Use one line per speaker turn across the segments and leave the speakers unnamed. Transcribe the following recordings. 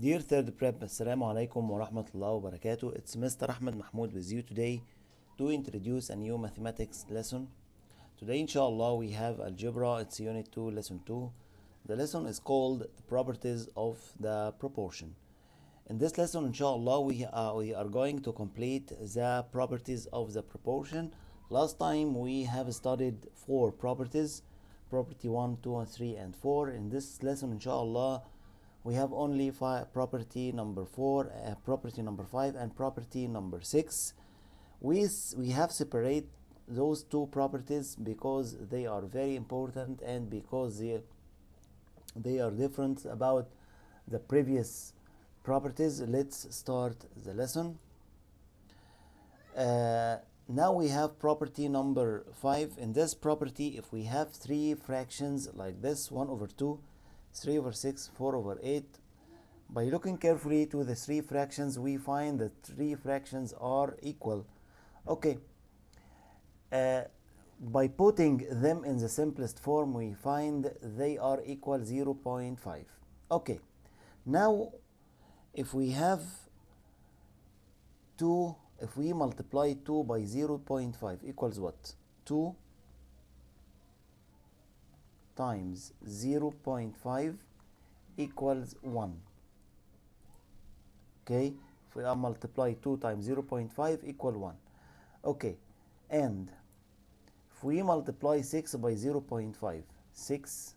Dear third prep, Assalamu alaikum wa rahmatullahi wa barakatuh. It's Mr. Ahmed Mahmoud with you today to introduce a new mathematics lesson. Today, inshallah, we have Algebra. It's Unit 2, Lesson 2. The lesson is called The Properties of the Proportion. In this lesson, inshallah, we are going to complete the properties of the proportion. Last time we have studied 4 properties, property 1, 2, and 3, and 4. In this lesson, inshallah, we have only property number 4, property number 5, and property number 6. We have separate those 2 properties because they are very important and because they are different about the previous properties. Let's start the lesson. Now we have property number 5. In this property, if we have 3 fractions like this, 1 over 2, 3 over 6, 4 over 8. By looking carefully to the 3 fractions, we find that 3 fractions are equal. Okay. By putting them in the simplest form, we find they are equal 0.5. Okay. Now, if we have 2, if we multiply 2 by 0.5 equals what? 2 times 0.5 equals 1. Okay, if we multiply 2 times 0.5 equal 1. Okay, and if we multiply 6 by 0.5, 6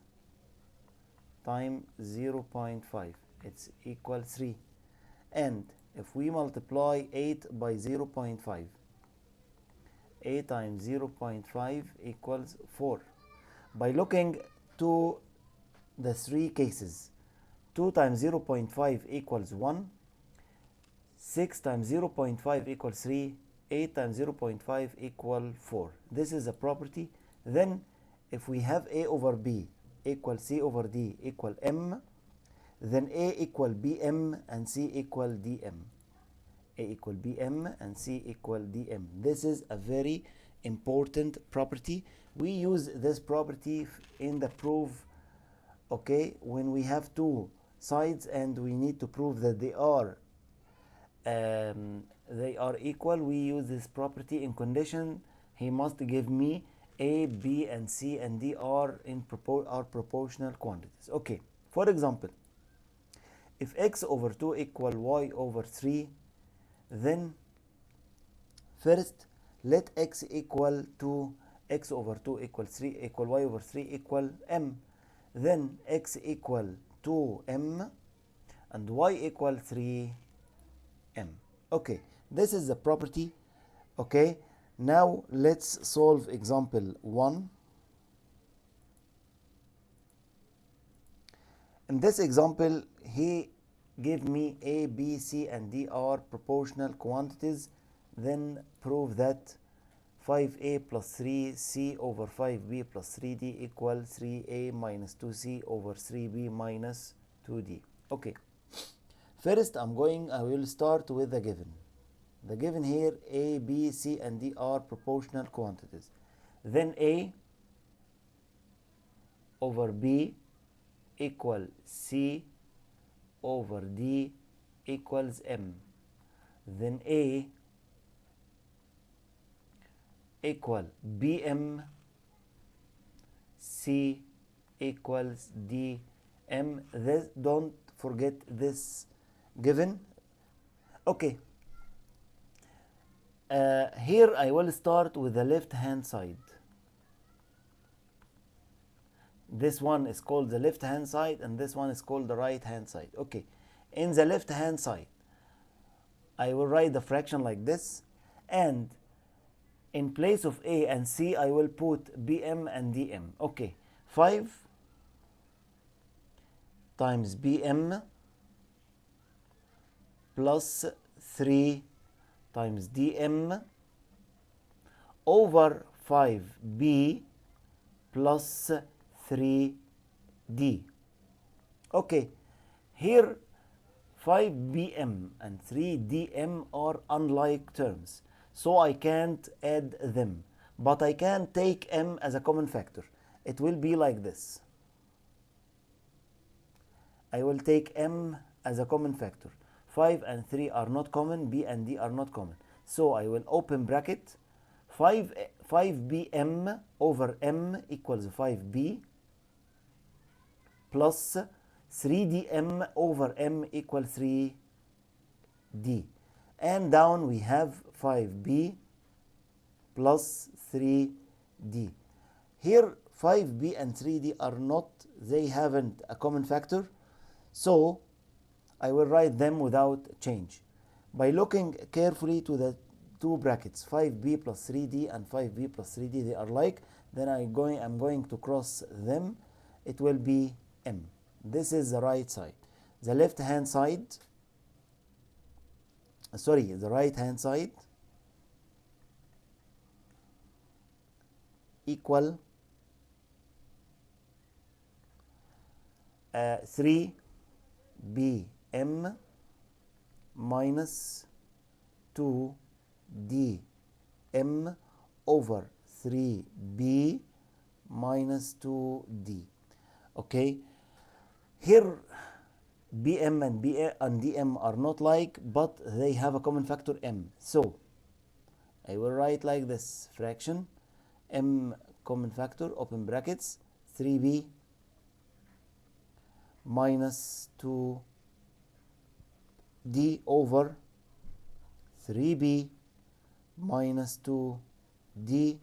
times 0.5, it's equal 3. And if we multiply 8 by 0.5, 8 times 0.5 equals 4. By looking to the 3 cases, 2 times 0.5 equals 1, 6 times 0.5 equals 3, 8 times 0.5 equal 4. This is a property. Then if we have A over B equal C over D equal M, then A equal BM and C equal DM. A equal BM and C equal DM. This is a very important property. We use this property in the proof, okay, when we have 2 sides and we need to prove that they are equal. We use this property in condition he must give me A, B, and C and D are proportional quantities. Okay, for example, if x over 2 equal y over 3, then first let x equal to x over 2 equal 3 equal y over 3 equal m. Then x equal 2m and y equal 3m. Okay, this is the property. Okay, now let's solve example 1. In this example, he gave me A, B, C, and D are proportional quantities. Then prove that 5a plus 3c over 5b plus 3d equal 3a minus 2c over 3b minus 2d. Okay, first I will start with the given. The given here, A, B, C, and D are proportional quantities. Then A over B equal C over D equals M. Then A equal BM, C equals DM. This, don't forget this given. Okay. Here I will start with the left hand side. This one is called the left hand side and this one is called the right hand side. Okay. In the left hand side, I will write the fraction like this, and in place of A and C, I will put BM and DM. Okay, 5 times BM plus 3 times DM over 5B plus 3D. Okay, here 5BM and 3DM are unlike terms, so I can't add them, but I can take M as a common factor. It will be like this. I will take M as a common factor. 5 and 3 are not common, b and d are not common. So I will open bracket 5bm over m equals 5b plus 3dm over m equals 3d. And down we have 5b plus 3d. Here 5b and 3d are not, they haven't a common factor, so I will write them without change. By looking carefully to the two brackets, 5b plus 3d and 5b plus 3d, they are like, then I'm going to cross them. It will be m. This is the right side. The left hand side, the right hand side equal 3bm minus 2dm over 3b minus 2d. Okay, here bm and dm are not like, but they have a common factor m. So I will write like this: fraction m common factor, open brackets, 3b minus 2d over 3b minus 2d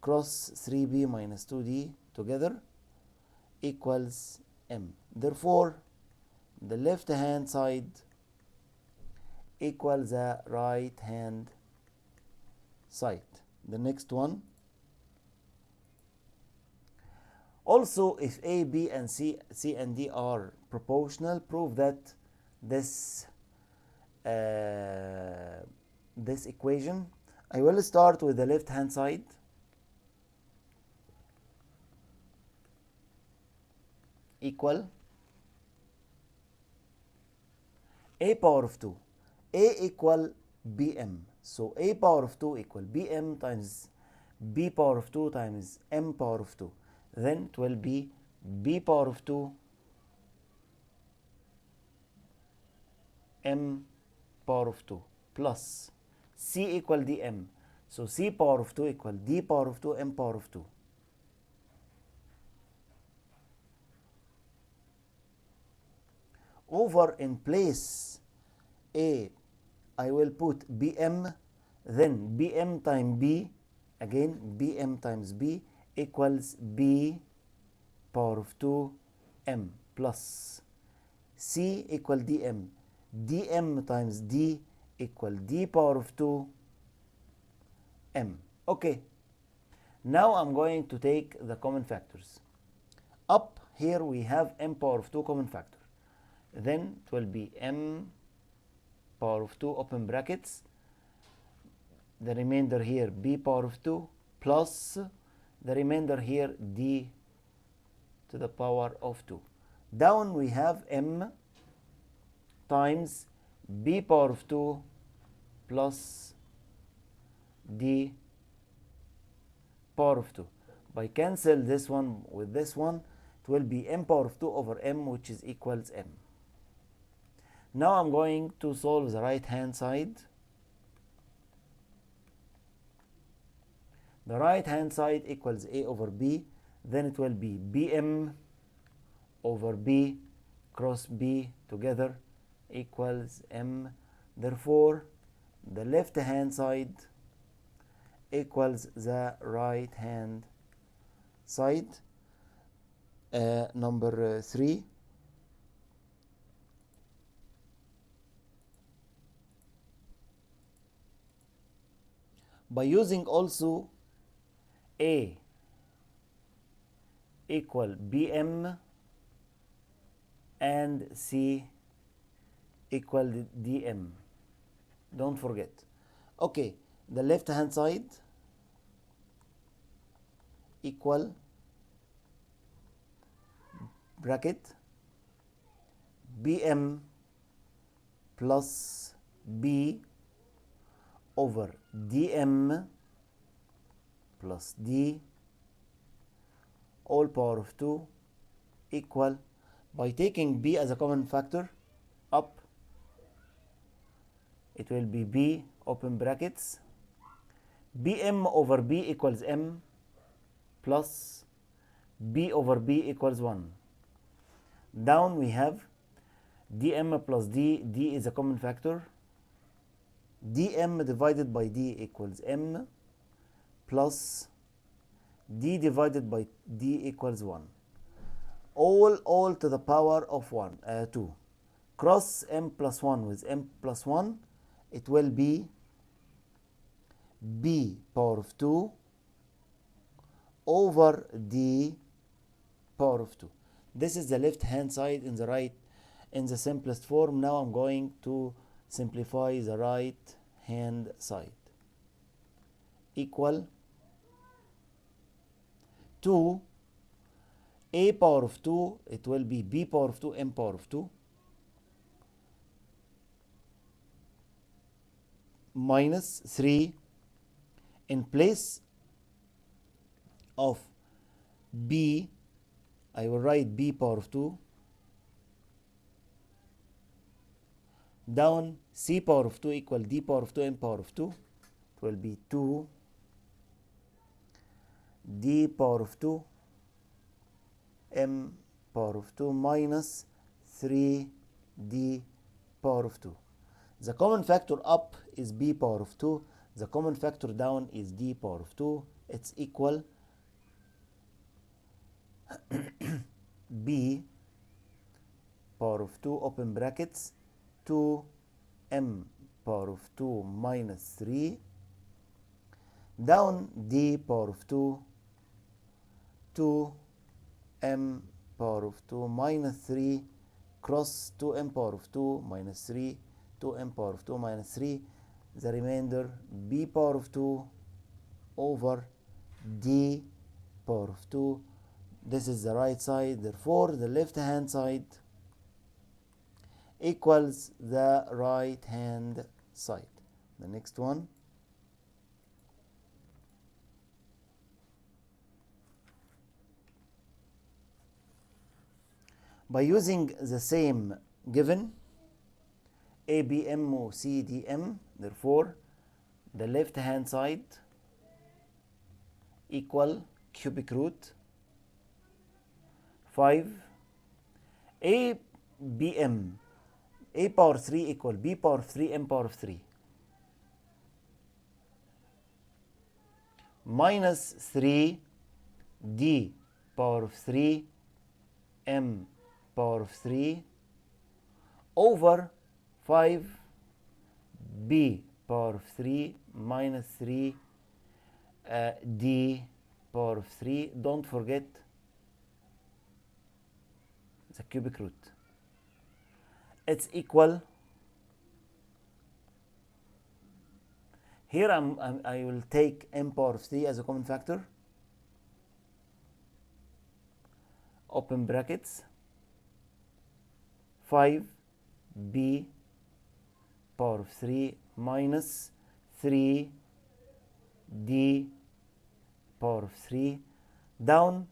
cross 3b minus 2d together equals m. Therefore, the left hand side equals the right hand side. The next one. Also, if A, B, and C and D are proportional, prove that this equation. I will start with the left hand side. Equal a power of 2. A equal bm. So a power of 2 equal bm times b power of 2 times m power of 2. Then it will be b power of 2 m power of 2 plus c equal dm. So c power of 2 equal d power of 2 m power of 2. Over in place A, I will put bm, then bm times b, again bm times b equals b power of 2 m plus c equal dm. dm times d equal d power of 2 m. Okay, now I'm going to take the common factors. Up here we have m power of 2 common factor. Then it will be m power of 2 open brackets, the remainder here b power of 2 plus the remainder here d to the power of 2. Down we have m times b power of 2 plus d power of 2. By cancel this one with this one, it will be m power of 2 over m, which is equals m. Now I'm going to solve the right hand side. The right hand side equals a over b. Then it will be bm over b cross b together equals m. Therefore, the left hand side equals the right hand side. Number 3. By using also A equal bm and C equal dm. Don't forget. Okay, the left hand side equal bracket bm plus b over dm plus d all power of 2 equal, by taking b as a common factor, up, it will be b open brackets bm over b equals m plus b over b equals 1. Down we have dm plus d is a common factor, dm divided by d equals m plus d divided by d equals 1, all to the power of 2. Cross m plus 1 with m plus 1, it will be b power of 2 over d power of 2. This is the left hand side. In the simplest form. Now I'm going to simplify the right hand side. Equal 2 a power of 2, it will be b power of 2 m power of 2 minus 3. In place of b, I will write b power of 2. Down c power of 2 equal d power of 2 m power of 2. It will be 2 d power of 2 m power of 2 minus 3 d power of 2. The common factor up is b power of 2. The common factor down is d power of 2. It's equal b power of 2 open brackets 2 m power of 2 minus 3 down d power of 2 2 m power of 2 minus 3 cross 2m power of 2 minus 3 2m power of 2 minus 3, the remainder b power of 2 over d power of 2. This is the right side, therefore the left hand side equals the right hand side. The next one, by using the same given ABM CDM, therefore the left hand side equal cubic root 5 ABM a power 3 equal b power 3 m power 3 minus 3 d power 3 m power 3 over 5 b power 3 minus 3 d power 3. Don't forget the cubic root. It's equal, here I will take m power 3 as a common factor, open brackets 5 b power 3 minus 3 d power 3. Down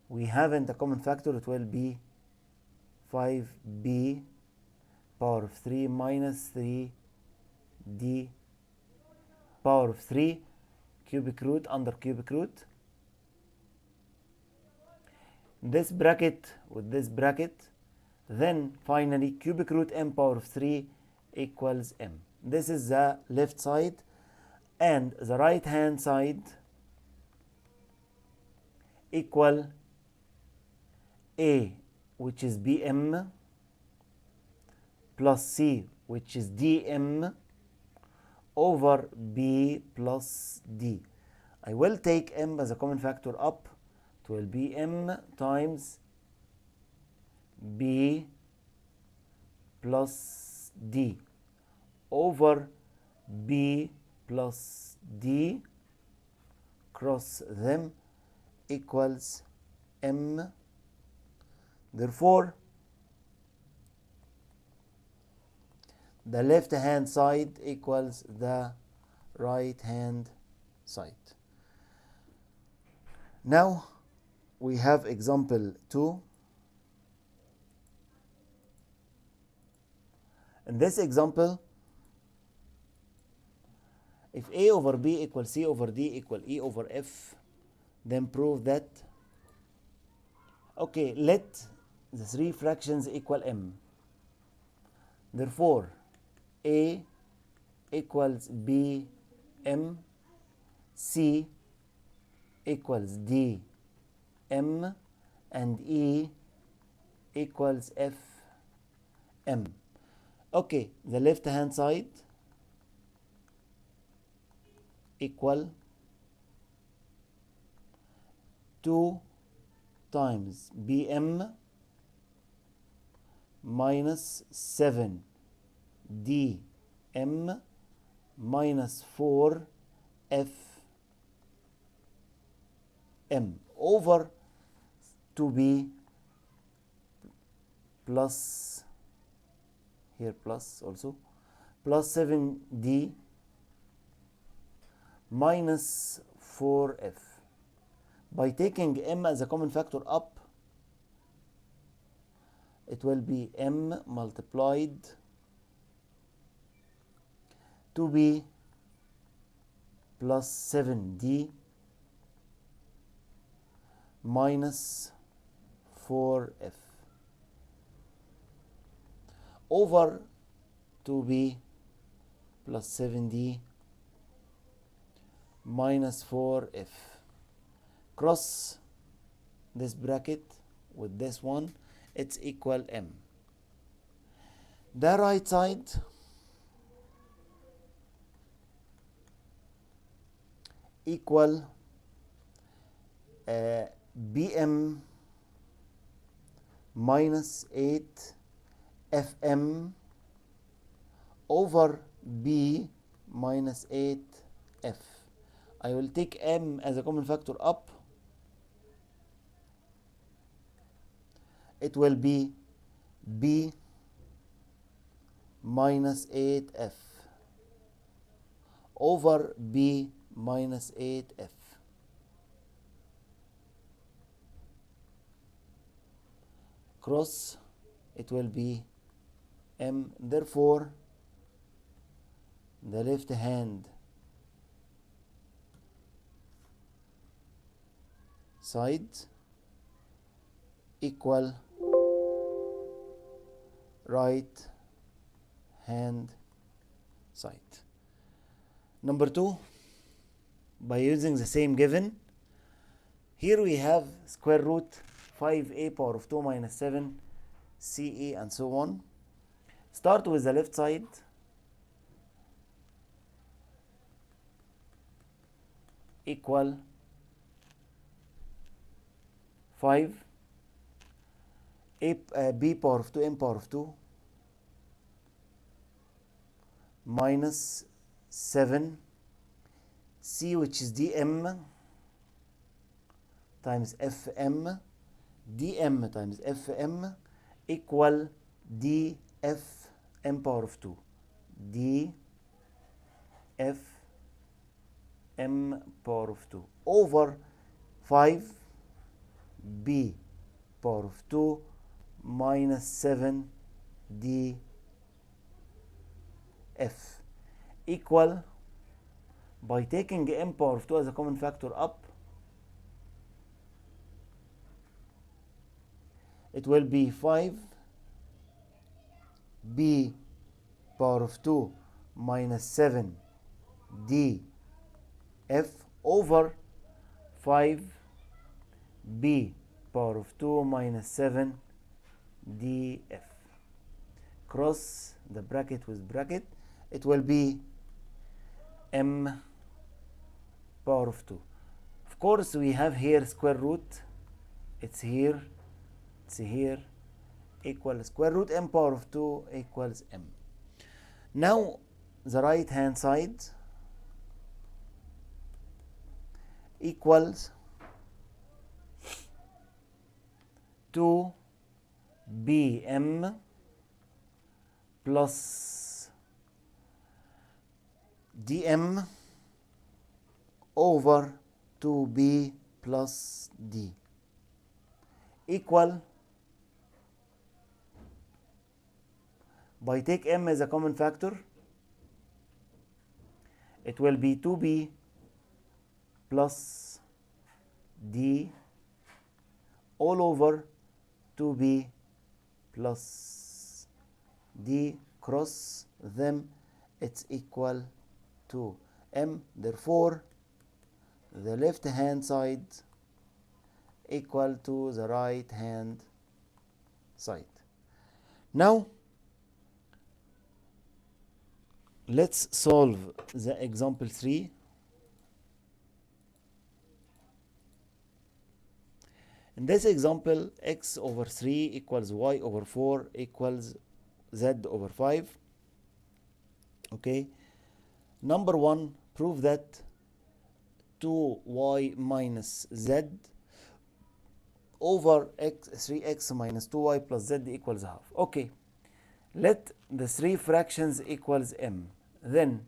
we haven't a common factor, it will be 5b power 3 minus 3 d power 3 cubic root under cubic root. This bracket with this bracket, then finally cubic root m power 3 equals m. This is the left side, and the right hand side equal a, which is bm, plus c, which is dm, over b plus d. I will take m as a common factor up. It will be m times b plus d over b plus d, cross them, equals m. Therefore the left hand side equals the right hand side. Now we have example 2. In this example, if A over B equals C over D equal E over F, then prove that, okay, let the three fractions equal M. Therefore, A equals B M, C equals D M, and E equals F M. Okay, the left hand side equal 2 times BM minus 7 DM minus 4 FM over 2B plus, here plus also, plus 7D minus 4F. By taking M as a common factor up, it will be M multiplied 2B plus 7D minus 4F over 2B plus 7D minus 4F. Cross this bracket with this one, it's equal M. The right side equal BM minus 8 FM over B minus 8F. I will take M as a common factor up. It will be B minus 8F over B minus 8F. Cross, it will be M. Therefore, the left hand side equal right hand side. Number 2, by using the same given, here we have square root 5a power of 2 minus 7 CE and so on. Start with the left side. Equal 5 b power of 2 m power of 2 minus 7 c, which is dm times fm, dm times fm equal df m power of 2, df m power of 2 over 5 b power of 2 minus 7 df equal, by taking m power of 2 as a common factor up, it will be 5 b power of 2 minus 7 df over 5 b power of 2 minus 7 df. Cross the bracket with bracket, it will be m power of 2. Of course, we have here square root, it's here, equal square root m power of 2 equals m. Now the right hand side equals 2bm plus dm over 2b plus d equal, by take m as a common factor, it will be 2b plus d all over 2b plus d, cross them, it's equal to m. Therefore, the left hand side equal to the right hand side. Now, let's solve the example 3. In this example, x over 3 equals y over 4 equals z over 5. Okay. Number 1, prove that 2y minus z over 3x minus 2y plus z equals half. Okay. Let the three fractions equals m. Then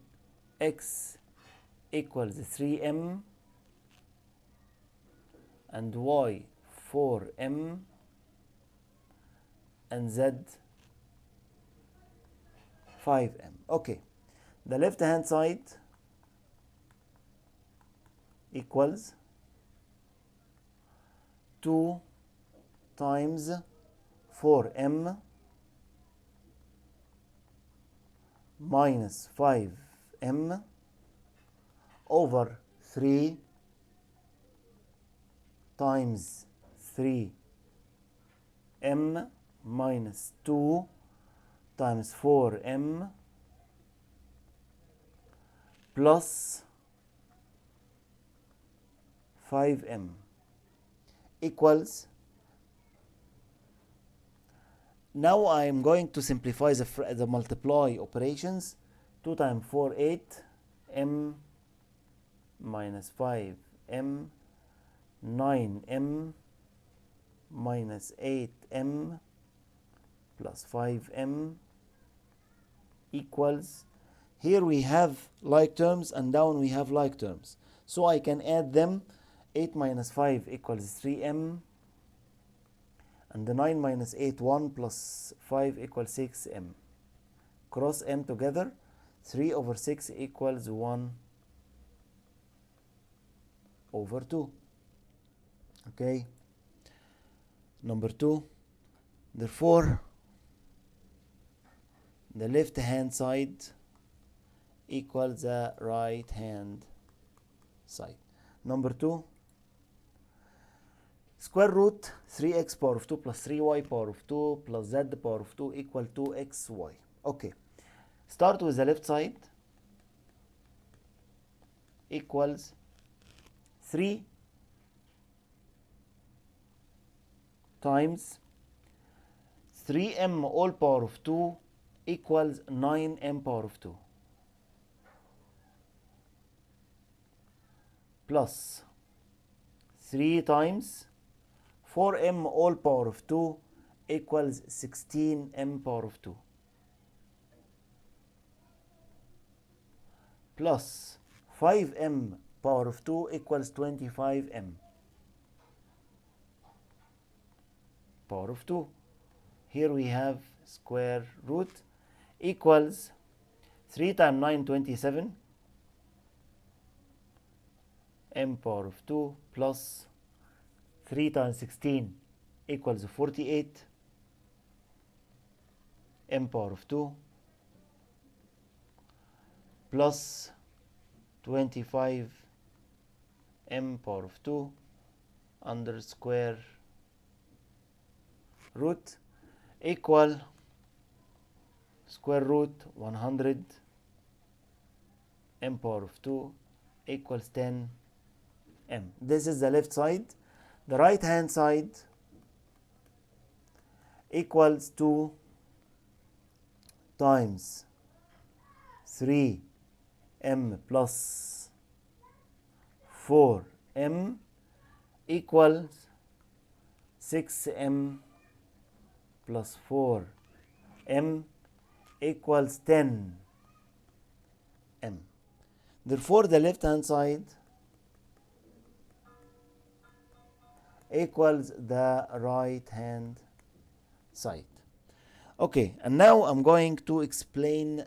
x equals 3m and y 4m and z 5m. Okay. The left hand side equals 2 times 4m minus 5m over 3 times 3m minus 2 times 4m plus 5m equals, now I am going to simplify the multiply operations. 2 times 4, 8, m minus 5m, 9m minus 8m plus 5m equals, here we have like terms and down we have like terms, so I can add them. 8 minus 5 equals 3m, and the 9 minus 8, 1 plus 5 equals 6m. Cross m together, 3 over 6 equals 1 over 2. Okay. Number 2, therefore the left hand side equals the right hand side. Number 2, square root 3x power of 2 plus 3y power of 2 plus z power of 2 equal 2xy. Okay. Start with the left side equals 3 times 3m all power of 2 equals 9m power of 2 plus 3 times 4m all power of 2 equals 16m power of 2 plus 5m power of 2 equals 25m power of 2. Here we have square root equals 3 times 9, 27 m power of 2 plus 3 times 16 equals 48 m power of 2 plus 25 m power of 2 under square root equal square root 100 m power of 2 equals 10 m. This is the left side. The right hand side equals 2 times 3m plus 4m equals 6m plus 4m equals 10m. Therefore, the left hand side equals the right hand side. Okay, and now I'm going to explain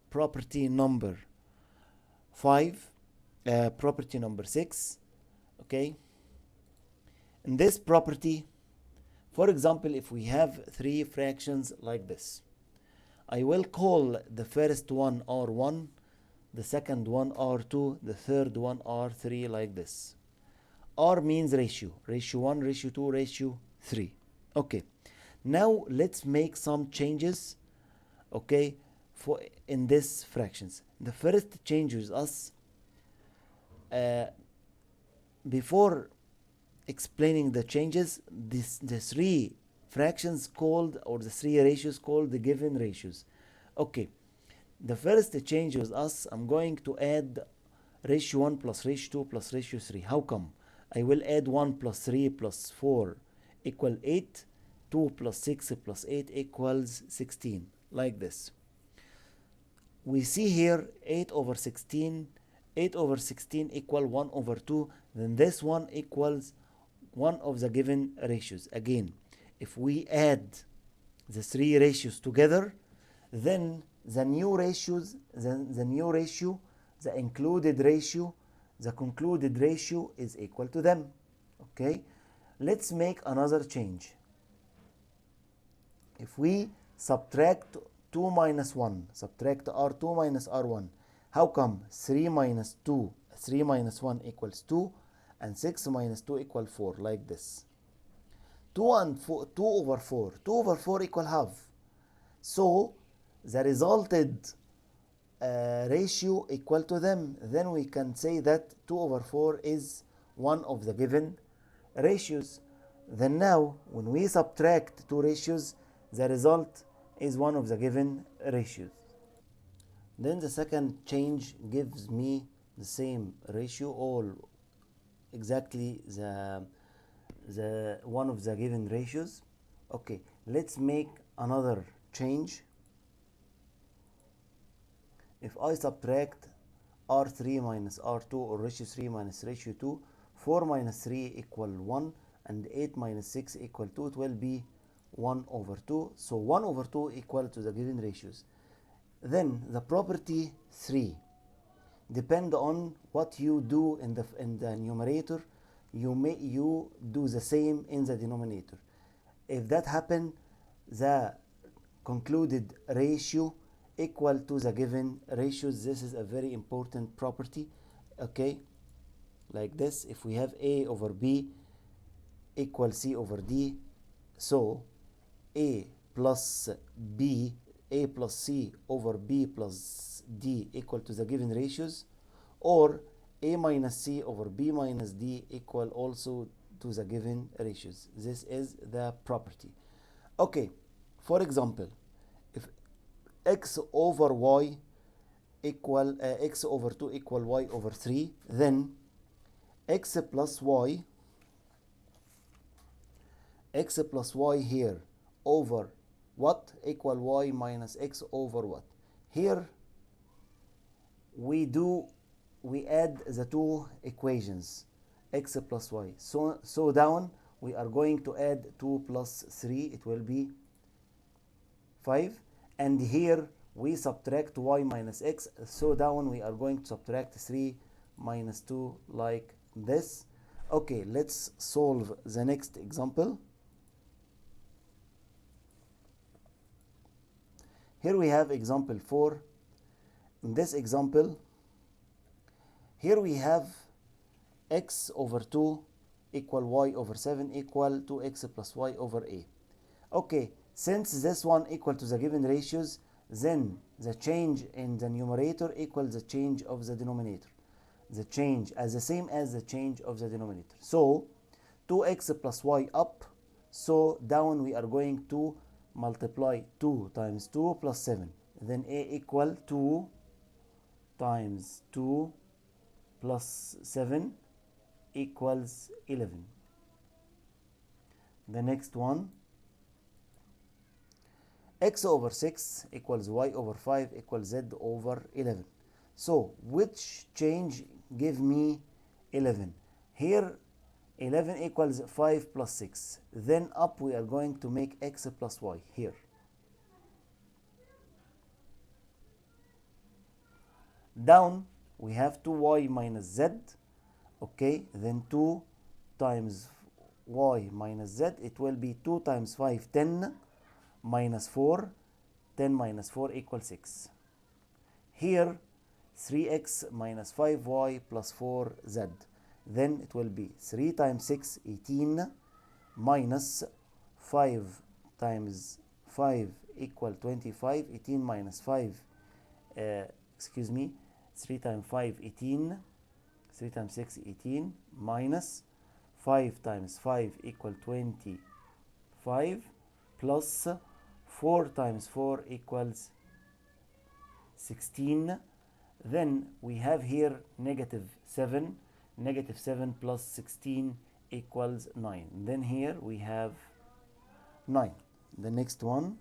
property number 5, property number 6. Okay, in this property, for example, if we have three fractions like this, I will call the first one R1, the second one R2, the third one R3, like this. R means ratio, ratio 1, ratio 2, ratio 3. Okay, now let's make some changes, okay, for in this fractions. The first change is us, uh, before explaining the changes, the three fractions called, or the three ratios called, the given ratios. Okay, the first change is us, I'm going to add ratio 1 plus ratio 2 plus ratio 3. How come? I will add 1 plus 3 plus 4 equal 8, 2 plus 6 plus 8 equals 16, like this. We see here 8 over 16, 8 over 16 equal 1 over 2, then this one equals one of the given ratios. Again, if we add the three ratios together, then the new ratios, the new ratio, the included ratio, the concluded ratio is equal to them. Okay, let's make another change. If we subtract 2 minus 1, subtract R2 minus R1, how come 3 minus 2, 3 minus 1 equals 2, and 6 minus 2 equal 4, like this. 2 and 4, 2 over 4, 2 over 4 equal half. So the resulted ratio equal to them. Then we can say that 2 over 4 is one of the given ratios. Then now when we subtract two ratios, the result is one of the given ratios. Then the second change gives me the same ratio, all exactly the one of the given ratios. Okay, let's make another change. If I subtract R3 minus R2, or ratio 3 minus ratio 2, 4 minus 3 equal 1, and 8 minus 6 equal 2, it will be 1 over 2. So 1 over 2 equal to the given ratios. Then the property 3 depend on what you do in the numerator. You do the same in the denominator. If that happen, the concluded ratio equal to the given ratios. This is a very important property. Okay, like this. If we have A over B equal C over D, so A plus B, A plus C over B plus D equal to the given ratios, or A minus C over B minus D equal also to the given ratios. This is the property. Okay, for example, if x over y equal x over 2 equal y over 3, then x plus y here over what equal y minus x over what. Here we add the two equations, x plus y. So down we are going to add 2 plus 3, it will be 5, and here we subtract y minus x, so down we are going to subtract 3 minus 2, like this. Okay, let's solve the next example. Here we have example 4. In this example, here we have x over 2 equal y over 7 equal to x plus y over a. Okay, since this one equal to the given ratios, then the change in the numerator equals the change of the denominator. The change as the same as the change of the denominator. So 2x plus y up, so down we are going to multiply 2 times 2 plus 7. Then a equal 2 times 2 plus 7 equals 11. The next one, x over 6 equals y over 5 equals z over 11. So which change give me 11? Here 11 equals 5 plus 6. Then up we are going to make x plus y here. Down we have 2y minus z. Okay, then 2 times y minus z, it will be 2 times 5, 10, minus 4, 10 minus 4 equals 6. Here 3x minus 5y plus 4z, then it will be 3 times 6, 18, minus 5 times 5 equal 25, 18 minus 5, excuse me, 3 times 5, 18, 3 times 6, 18, minus 5 times 5 equal 25, plus 4 times 4 equals 16. Then we have here negative 7. Negative 7 plus 16 equals 9. Then here we have 9. The next one.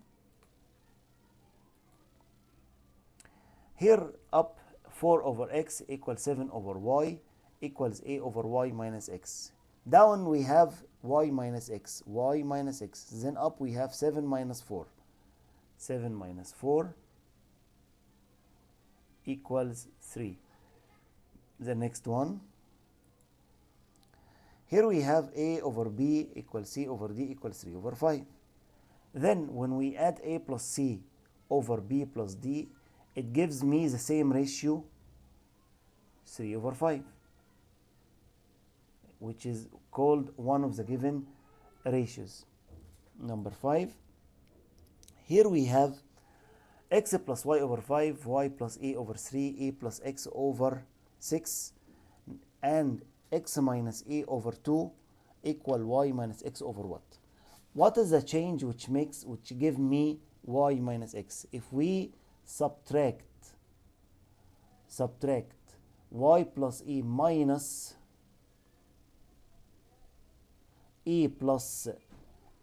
Here up 4 over x equals 7 over y equals a over y minus x. Down we have y minus x, y minus x. Then up we have 7 minus 4. 7 minus 4 equals 3. The next one. Here we have a over b equals c over d equals 3 over 5. Then when we add a plus c over b plus d, it gives me the same ratio, 3 over 5, which is called one of the given ratios. Number 5. Here we have x plus y over 5, y plus a over 3, a plus x over 6, and x minus a over 2 equal y minus x over what? What is the change which give me y minus x? If we subtract y plus e minus e plus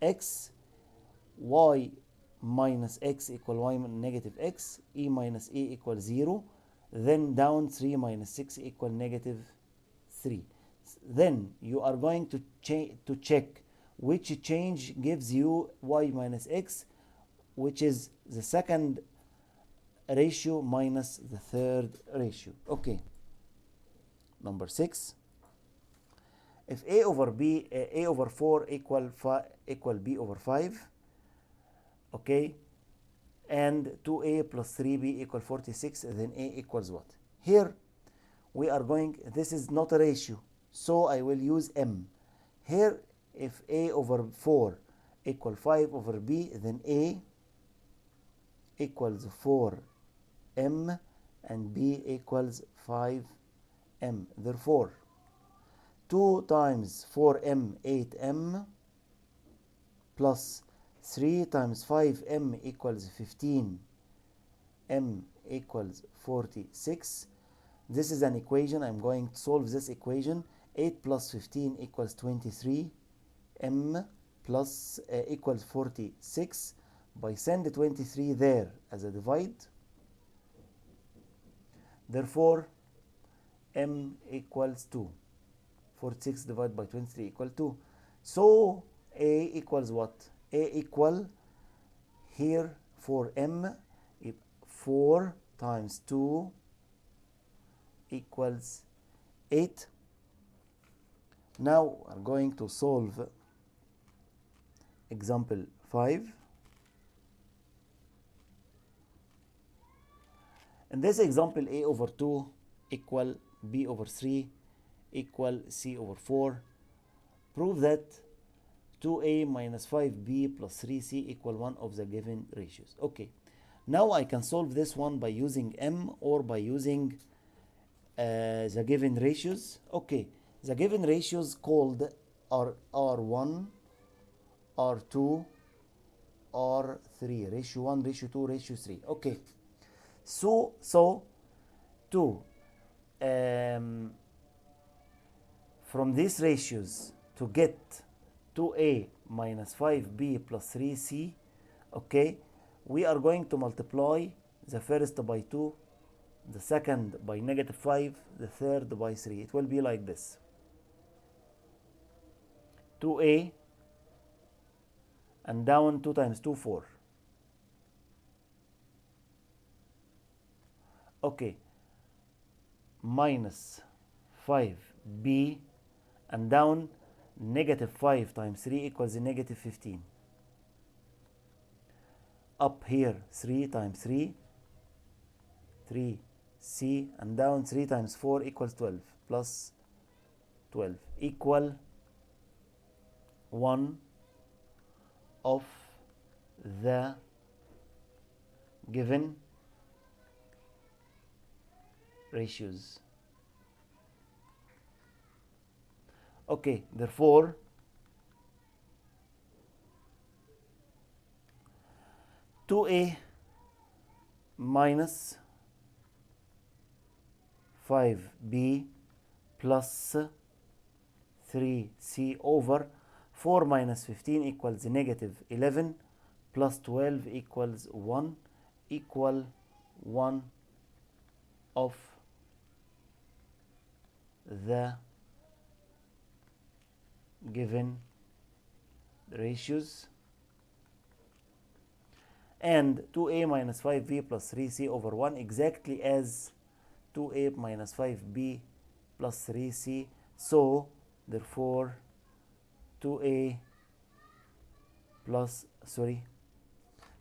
x, y minus x equal y negative x, e minus a equal 0, then down 3 minus 6 equal negative 3. Then you are going to check which change gives you y minus x, which is the second ratio minus the third ratio. Okay. Number 6. If a over b, a over 4 equal b over 5, okay, and 2a plus 3b equal 46, then a equals what? Here we are going, this is not a ratio, so I will use m. Here, if a over 4 equal 5 over b, then a equals 4m and b equals 5m. Therefore, 2 times 4m, 8m, plus 3 times 5m equals 15, m equals 46. This is an equation. I'm going to solve this equation. 8 plus 15 equals 23, m plus equals 46. By send 23 there as a divide. Therefore, m equals 2. 46 divided by 23 equal 2. So a equals what? A equal here for m, 4 times 2 equals 8. Now I'm going to solve example 5. In this example, a over 2 equal b over 3 equal c over 4. Prove that 2a minus 5b plus 3c equal one of the given ratios. Okay, now I can solve this one by using m or by using the given ratios. Okay, the given ratios called are R1, R2, R3, ratio 1, ratio 2, ratio 3. Okay, so to from these ratios to get 2a minus 5b plus 3c, okay, we are going to multiply the first by 2, the second by negative 5, the third by 3. It will be like this. 2a and down 2 times 2, 4. Okay, minus 5b, and down negative 5 times 3 equals negative 15. Up here 3 times 3, 3c, and down 3 times 4 equals 12, plus 12 equal 1 of the given ratios. Okay, therefore two a minus 5b plus 3c over 4 minus 15 equals negative 11 plus 12 equals 1 equal 1 of the given ratios, and 2a minus 5b plus 3c over 1 exactly as 2a minus 5b plus 3c. So therefore 2a plus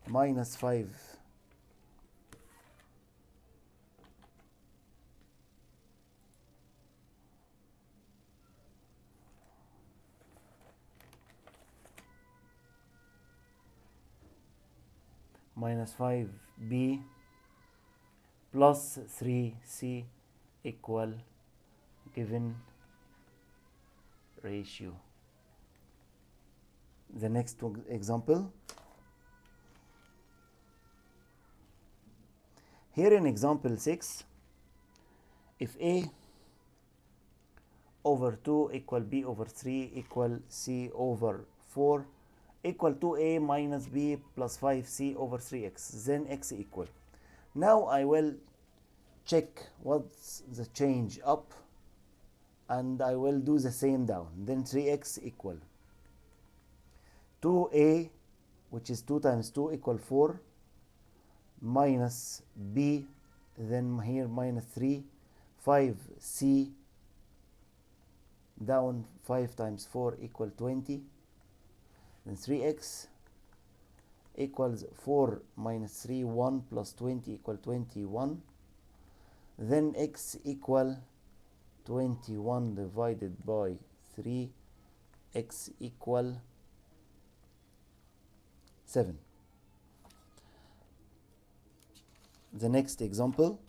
minus 5 minus 5b plus 3c equal given ratio. The next example. Here in example 6, if a over 2 equal b over 3 equal c over 4 equal 2a minus b plus 5c over 3x, then x equal. Now I will check what's the change up, and I will do the same down. Then 3x equal 2a, which is 2 times 2 equal 4, minus b, then here minus 3, 5c, down 5 times 4 equal 20, then 3x equals 4 minus 3, 1 plus 20 equal 21, then x equal 21 divided by 3, x equal 7. The next example.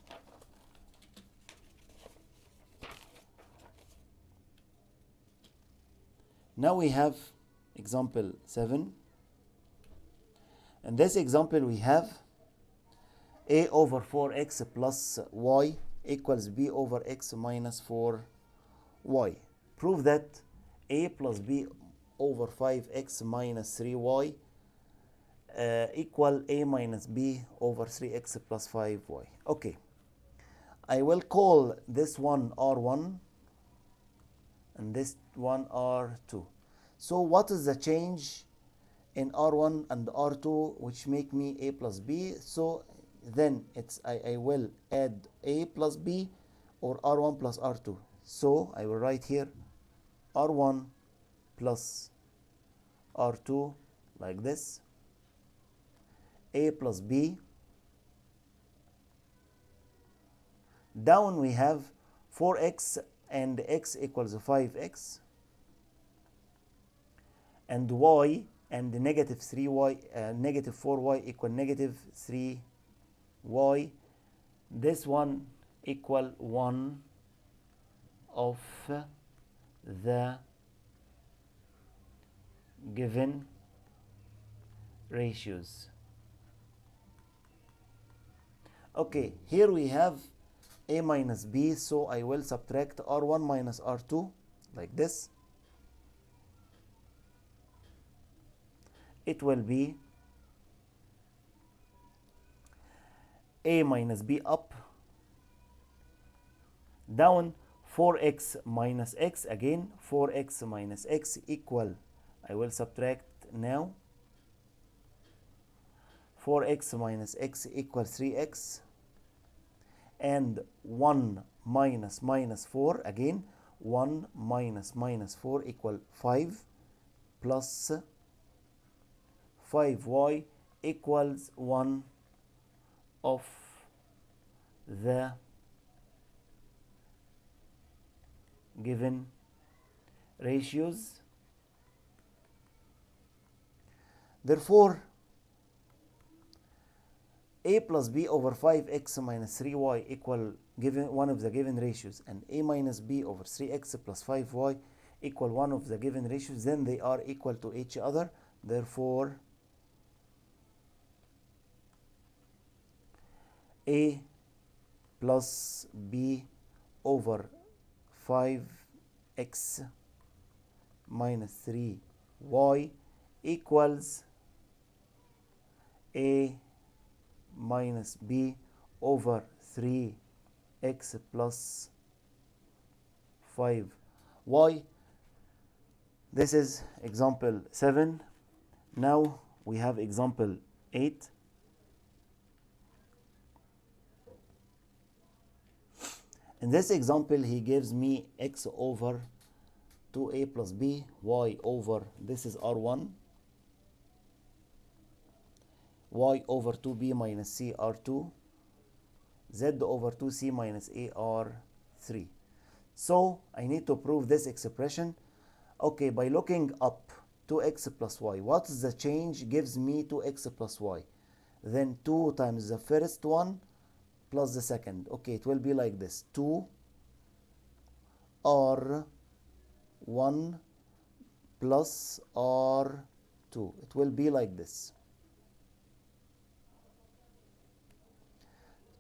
Now we have example 7. In this example we have a over 4x plus y equals b over x minus 4y. Prove that a plus b over 5x minus 3y equal a minus b over 3x plus 5y. Okay, I will call this one R1 and this one R2. So what is the change in R1 and R2 which make me a plus b? So then it's I will add a plus b or R1 plus R2. So I will write here R1 plus R2 like this, a plus b. Down we have 4x and x equals 5x, and y and negative 3y, negative 4y equal negative 3y. This one equal 1 of the given ratios. Okay, here we have a minus b, so I will subtract R1 minus R2 like this. It will be a minus b up, down 4x minus x, again 4x minus x equal, I will subtract now, 4x minus x equals 3x, and 1 minus minus 4, again 1 minus minus 4 equal 5 plus 5y equals 1 of the given ratios. Therefore, a plus b over 5x minus 3y equal given one of the given ratios, and a minus b over 3x plus 5y equal one of the given ratios, then they are equal to each other. Therefore, a plus b over 5x minus 3y equals a minus b over 3x plus 5y. This is example 7. Now we have example 8. In this example, he gives me x over 2a plus b, y over, this is r1, y over 2b minus c r2, z over 2c minus a r3. So I need to prove this expression. Okay, by looking up, 2x plus y, what is the change? Gives me 2x plus y. Then 2 times the first one plus the second. Okay, it will be like this. 2 r1 plus r2. It will be like this.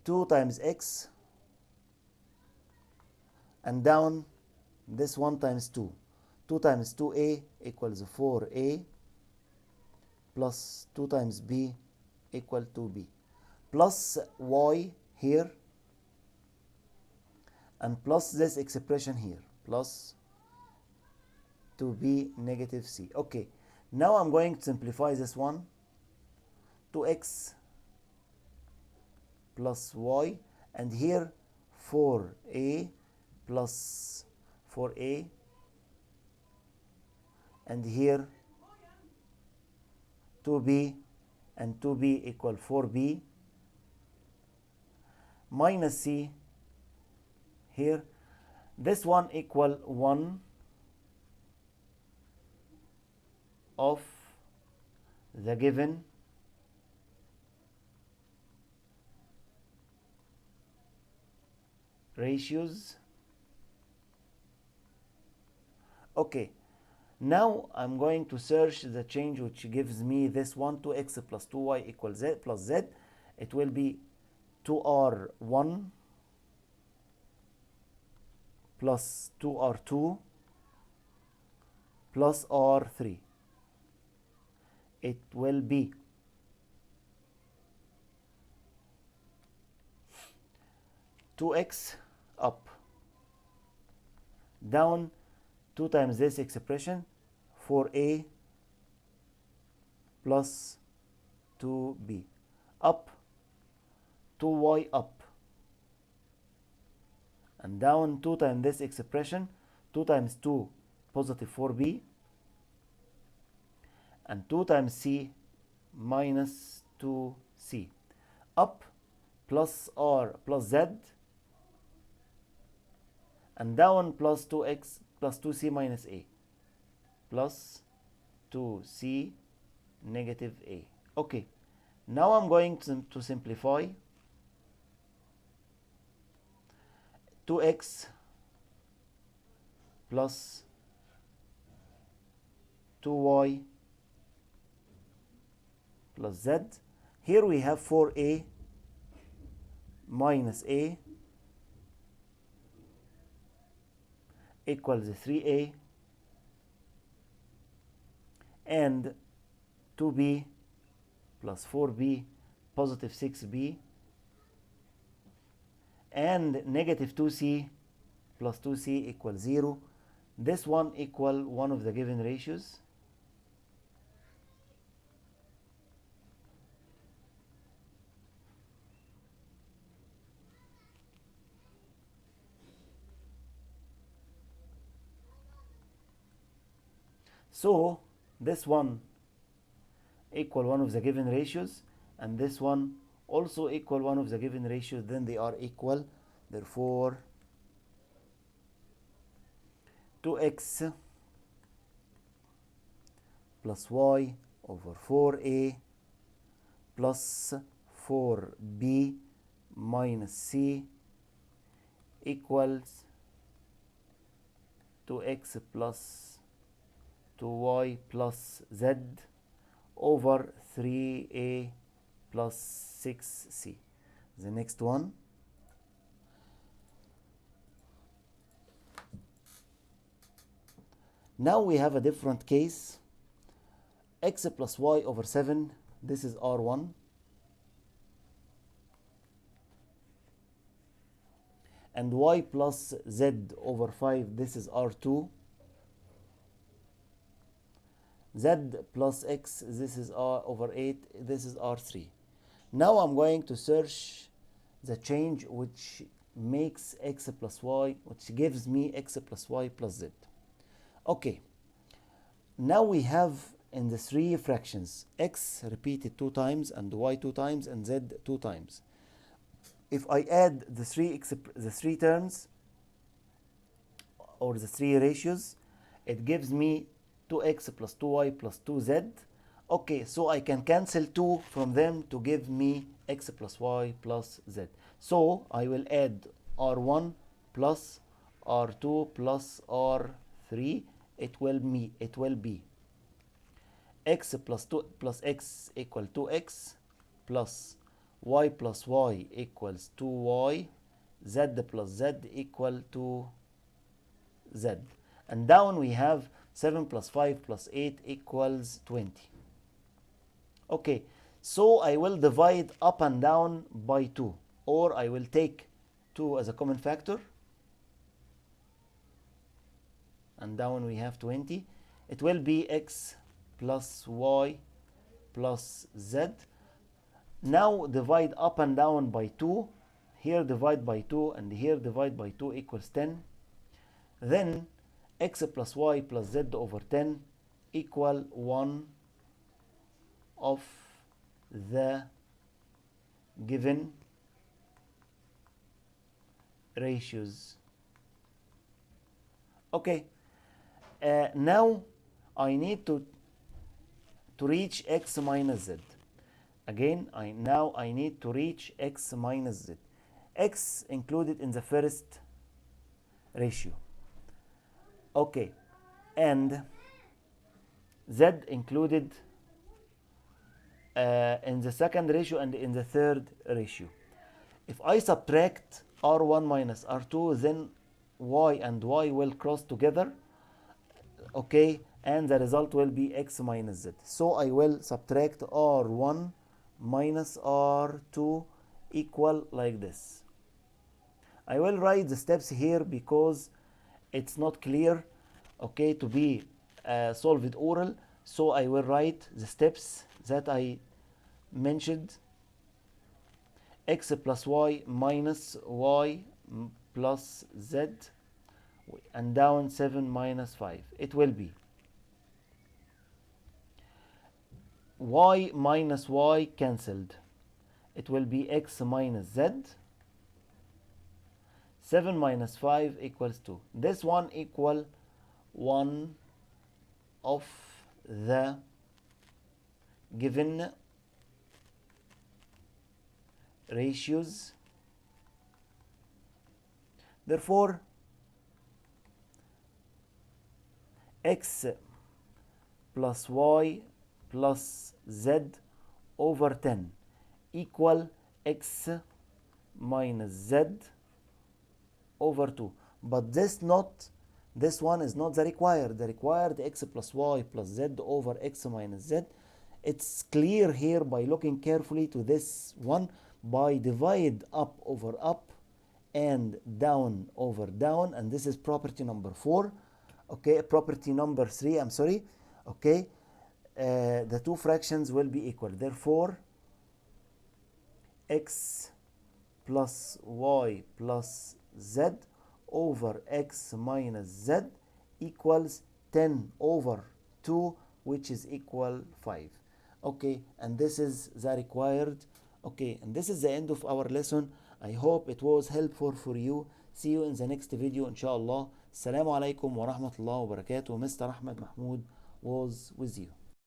2 times x and down this 1 times 2. 2 times 2a equals 4a plus 2 times b equal 2b plus y here and plus this expression here plus 2b negative c. Okay, now I'm going to simplify this one. 2x plus y, and here 4a plus 4a, and here 2b and 2b equal 4b minus c here. This one equal 1 of the given ratios. Okay, now I'm going to search the change which gives me this one, 2x plus 2y equals z plus z. It will be 2r1 plus 2r2 plus r3. It will be 2x up, down 2 times this expression, 4a plus 2b, up 2y up, and down 2 times this expression, 2 times 2 positive 4b, and 2 times c minus 2c, up plus r plus z, and down plus 2x plus 2c minus a plus 2c negative a. Okay, now I'm going to simplify. 2x plus 2y plus z. Here we have 4a minus a equals 3a, and 2b plus 4b positive 6b, and negative 2c plus 2c equals 0. This one equal one of the given ratios. So this one equal one of the given ratios, and this one also equal one of the given ratios, then they are equal. Therefore 2x plus y over 4a plus 4b minus c equals 2x plus 2y plus z over 3a plus 6c. The next one, now we have a different case. X plus y over 7, this is R1, and y plus z over 5, this is R2, z plus x, this is R over 8, this is R3. Now I'm going to search the change which makes x plus y, which gives me x plus y plus z. Okay, now we have in the three fractions x repeated 2 times and y 2 times and z 2 times. If I add the three terms or the three ratios, it gives me 2x plus 2y plus 2z. Okay, so I can cancel 2 from them to give me x plus y plus z. So I will add r1 plus r2 plus r3. It will be x plus 2 plus x equal 2x plus y plus y equals 2y, z plus z equal to z. And down we have 7 plus 5 plus 8 equals 20. Okay, so I will divide up and down by 2, or I will take 2 as a common factor, and down we have 20. It will be x plus y plus z. Now divide up and down by 2. Here divide by 2 and here divide by 2 equals 10. Then x plus y plus z over 10 equal 1 of the given ratios. Okay, now I need to reach x minus z. Again, I need to reach x minus z. X included in the first ratio. Okay, and z included in the second ratio and in the third ratio. If I subtract r1 minus r2, then y and y will cross together. Okay, and the result will be x minus z. So I will subtract r1 minus r2 equal like this. I will write the steps here because it's not clear, okay, to be solved oral. So I will write the steps that I mentioned. X plus y minus y plus z, and down 7 minus 5. It will be y minus y cancelled. It will be x minus z. 7 minus 5 equals 2. This one equal 1 of the given ratios. Therefore, x plus y plus z over 10 equal x minus z over 2. But this one is not the required. The required x plus y plus z over x minus z. It's clear here by looking carefully to this one, by divide up over up and down over down, and this is property number 4. Okay, property number 3, I'm sorry. Okay, the two fractions will be equal. Therefore, x plus y plus z over x minus z equals 10 over 2 which is equal 5. Okay, and this is the required. Okay, and this is the end of our lesson. I hope it was helpful for you. See you in the next video inshallah. Assalamu alaikum wa rahmatullahi wa barakatuh. Mr. Ahmed Mahmoud was with you.